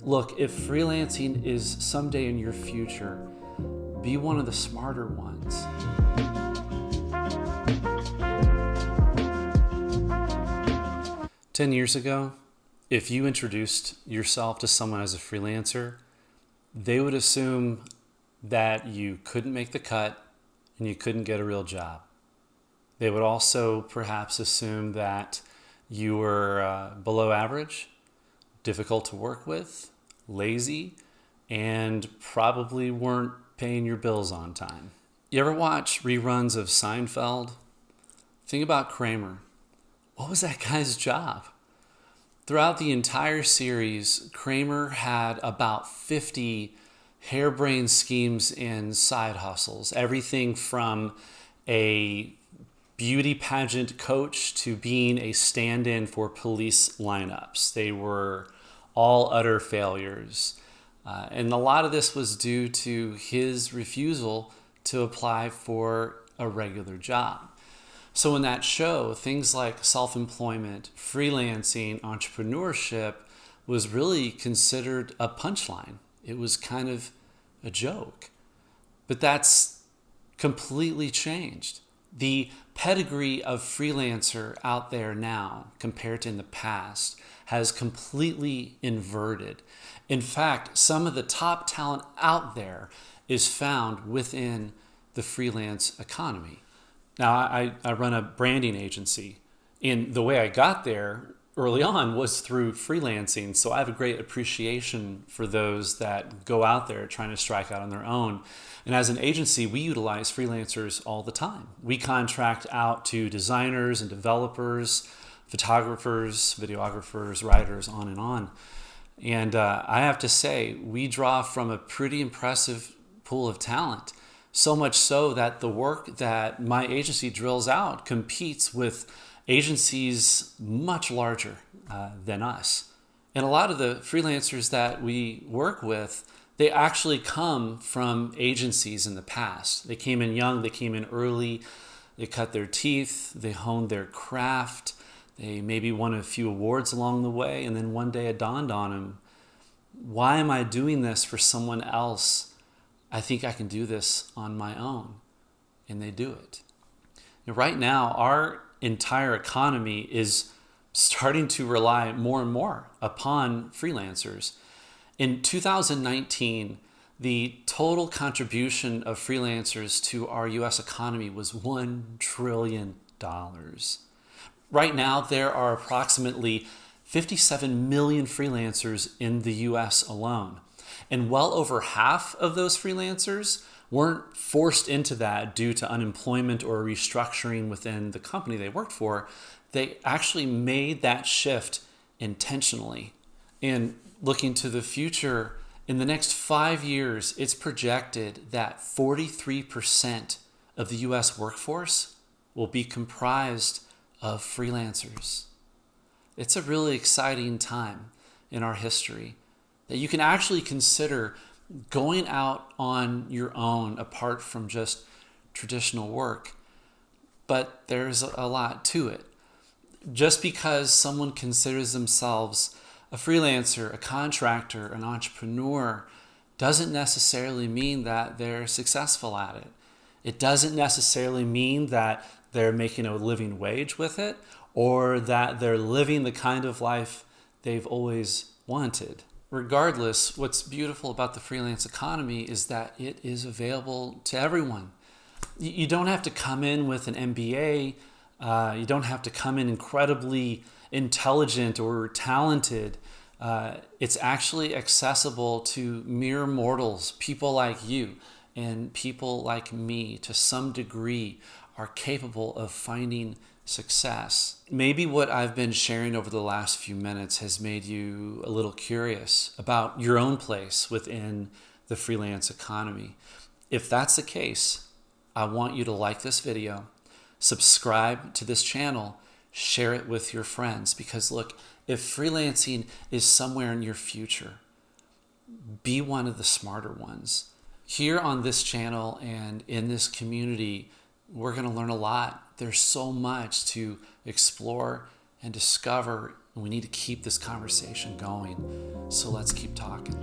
Look, if freelancing is someday in your future, be one of the smarter ones. 10 years ago, if you introduced yourself to someone as a freelancer, they would assume that you couldn't make the cut and you couldn't get a real job. They would also perhaps assume that you were below average, difficult to work with, lazy, and probably weren't paying your bills on time. You ever watch reruns of Seinfeld? Think about Kramer. What was that guy's job? Throughout the entire series, Kramer had about 50 harebrained schemes and side hustles. Everything from a beauty pageant coach to being a stand-in for police lineups. They were all utter failures. And a lot of this was due to his refusal to apply for a regular job. So in that show, things like self-employment, freelancing, entrepreneurship was really considered a punchline. It was kind of a joke. But that's completely changed. The pedigree of freelancer out there now, compared to in the past, has completely inverted. In fact, some of the top talent out there is found within the freelance economy. Now, I run a branding agency, and the way I got there early on was through freelancing. So I have a great appreciation for those that go out there trying to strike out on their own. And as an agency, we utilize freelancers all the time. We contract out to designers and developers, photographers, videographers, writers, on and on. And I have to say, we draw from a pretty impressive pool of talent. So much so that the work that my agency drills out competes with agencies much larger than us. And a lot of the freelancers that we work with, they actually come from agencies in the past. They came in young, they came in early, they cut their teeth, they honed their craft, they maybe won a few awards along the way, and then one day it dawned on them, why am I doing this for someone else? I think I can do this on my own. And they do it. And right now, our entire economy is starting to rely more and more upon freelancers. In 2019, the total contribution of freelancers to our US economy was $1 trillion. Right now, there are approximately 57 million freelancers in the US alone. And well over half of those freelancers weren't forced into that due to unemployment or restructuring within the company they worked for. They actually made that shift intentionally. And looking to the future, in the next 5 years, it's projected that 43% of the US workforce will be comprised of freelancers. It's a really exciting time in our history that you can actually consider going out on your own apart from just traditional work. But there's a lot to it. Just because someone considers themselves a freelancer, a contractor, an entrepreneur, doesn't necessarily mean that they're successful at it. It doesn't necessarily mean that they're making a living wage with it or that they're living the kind of life they've always wanted. Regardless, what's beautiful about the freelance economy is that it is available to everyone. You don't have to come in with an MBA. You don't have to come in incredibly intelligent or talented. It's actually accessible to mere mortals. People like you and people like me, to some degree, are capable of finding success. Maybe what I've been sharing over the last few minutes has made you a little curious about your own place within the freelance economy. If that's the case, I want you to like this video, subscribe to this channel, share it with your friends, because look, if freelancing is somewhere in your future, be one of the smarter ones. Here on this channel and in this community, we're going to learn a lot. There's so much to explore and discover and we need to keep this conversation going. So let's keep talking.